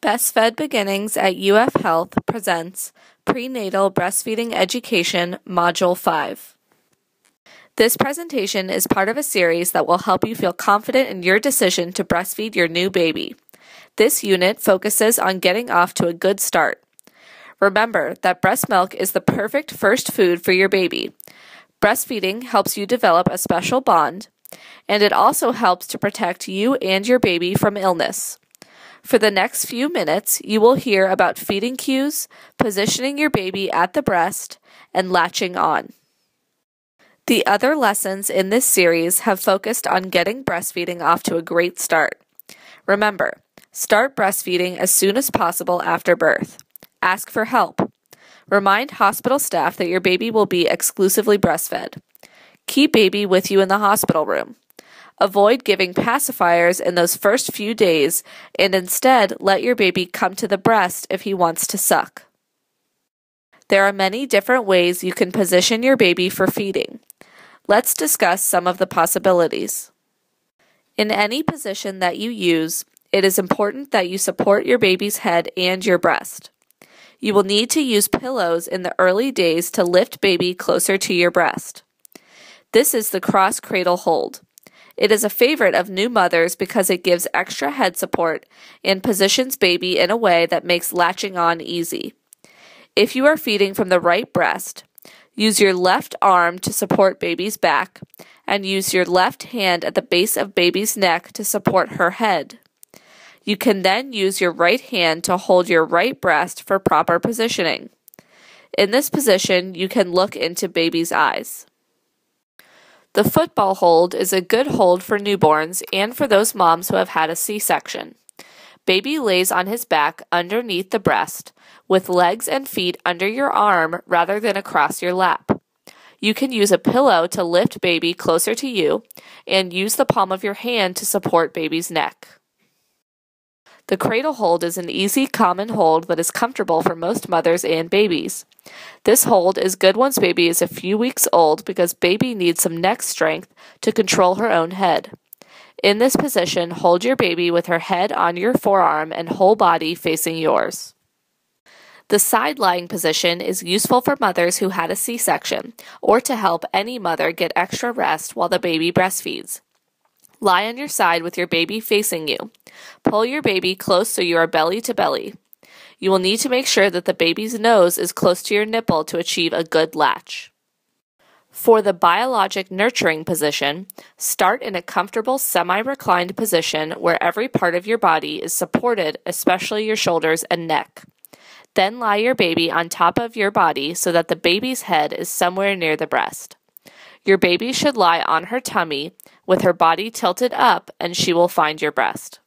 Best Fed Beginnings at UF Health presents Prenatal Breastfeeding Education Module 5. This presentation is part of a series that will help you feel confident in your decision to breastfeed your new baby. This unit focuses on getting off to a good start. Remember that breast milk is the perfect first food for your baby. Breastfeeding helps you develop a special bond, and it also helps to protect you and your baby from illness. For the next few minutes, you will hear about feeding cues, positioning your baby at the breast, and latching on. The other lessons in this series have focused on getting breastfeeding off to a great start. Remember, start breastfeeding as soon as possible after birth. Ask for help. Remind hospital staff that your baby will be exclusively breastfed. Keep baby with you in the hospital room. Avoid giving pacifiers in those first few days and instead let your baby come to the breast if he wants to suck. There are many different ways you can position your baby for feeding. Let's discuss some of the possibilities. In any position that you use, it is important that you support your baby's head and your breast. You will need to use pillows in the early days to lift baby closer to your breast. This is the cross cradle hold. It is a favorite of new mothers because it gives extra head support and positions baby in a way that makes latching on easy. If you are feeding from the right breast, use your left arm to support baby's back and use your left hand at the base of baby's neck to support her head. You can then use your right hand to hold your right breast for proper positioning. In this position, you can look into baby's eyes. The football hold is a good hold for newborns and for those moms who have had a C-section. Baby lays on his back underneath the breast, with legs and feet under your arm rather than across your lap. You can use a pillow to lift baby closer to you and use the palm of your hand to support baby's neck. The cradle hold is an easy, common hold that is comfortable for most mothers and babies. This hold is good once baby is a few weeks old because baby needs some neck strength to control her own head. In this position, hold your baby with her head on your forearm and whole body facing yours. The side-lying position is useful for mothers who had a C-section or to help any mother get extra rest while the baby breastfeeds. Lie on your side with your baby facing you. Pull your baby close so you are belly to belly. You will need to make sure that the baby's nose is close to your nipple to achieve a good latch. For the biologic nurturing position, start in a comfortable semi-reclined position where every part of your body is supported, especially your shoulders and neck. Then lie your baby on top of your body so that the baby's head is somewhere near the breast. Your baby should lie on her tummy with her body tilted up and she will find your breast.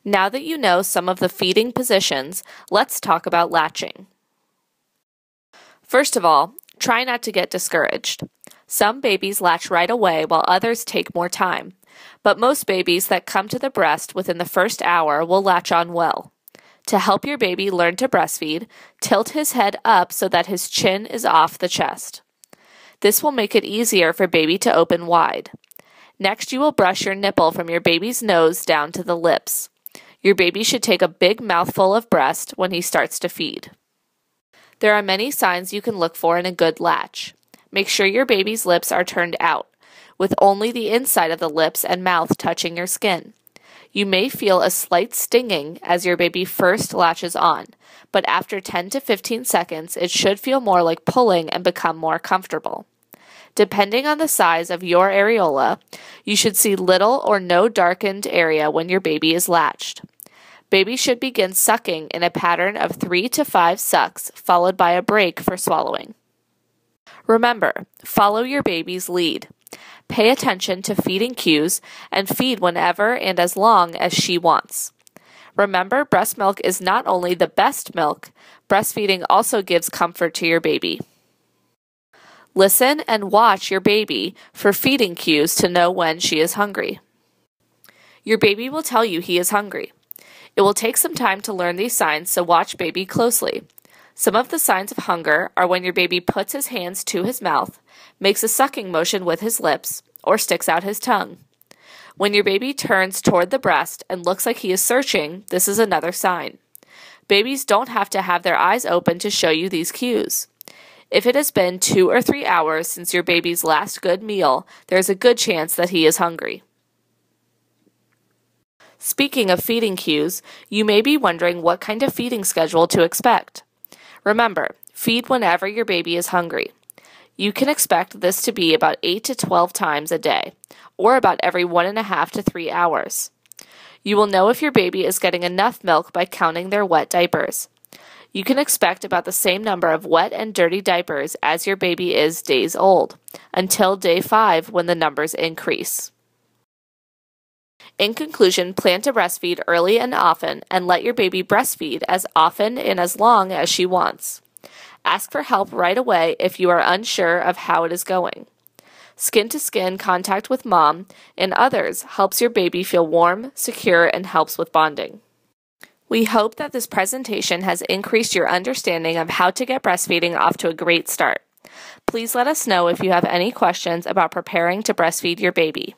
Now that you know some of the feeding positions, let's talk about latching. First of all, try not to get discouraged. Some babies latch right away while others take more time, but most babies that come to the breast within the first hour will latch on well. To help your baby learn to breastfeed, tilt his head up so that his chin is off the chest. This will make it easier for baby to open wide. Next, you will brush your nipple from your baby's nose down to the lips. Your baby should take a big mouthful of breast when he starts to feed. There are many signs you can look for in a good latch. Make sure your baby's lips are turned out, with only the inside of the lips and mouth touching your skin. You may feel a slight stinging as your baby first latches on, but after 10 to 15 seconds, it should feel more like pulling and become more comfortable. Depending on the size of your areola, you should see little or no darkened area when your baby is latched. Baby should begin sucking in a pattern of 3 to 5 sucks, followed by a break for swallowing. Remember, follow your baby's lead. Pay attention to feeding cues and feed whenever and as long as she wants. Remember, breast milk is not only the best milk, breastfeeding also gives comfort to your baby. Listen and watch your baby for feeding cues to know when she is hungry. Your baby will tell you he is hungry. It will take some time to learn these signs, so watch baby closely. Some of the signs of hunger are when your baby puts his hands to his mouth, makes a sucking motion with his lips, or sticks out his tongue. When your baby turns toward the breast and looks like he is searching, this is another sign. Babies don't have to have their eyes open to show you these cues. If it has been 2 or 3 hours since your baby's last good meal, there is a good chance that he is hungry. Speaking of feeding cues, you may be wondering what kind of feeding schedule to expect. Remember, feed whenever your baby is hungry. You can expect this to be about 8 to 12 times a day, or about every 1.5 to 3 hours. You will know if your baby is getting enough milk by counting their wet diapers. You can expect about the same number of wet and dirty diapers as your baby is days old, until day 5 when the numbers increase. In conclusion, plan to breastfeed early and often, and let your baby breastfeed as often and as long as she wants. Ask for help right away if you are unsure of how it is going. Skin-to-skin contact with mom and others helps your baby feel warm, secure, and helps with bonding. We hope that this presentation has increased your understanding of how to get breastfeeding off to a great start. Please let us know if you have any questions about preparing to breastfeed your baby.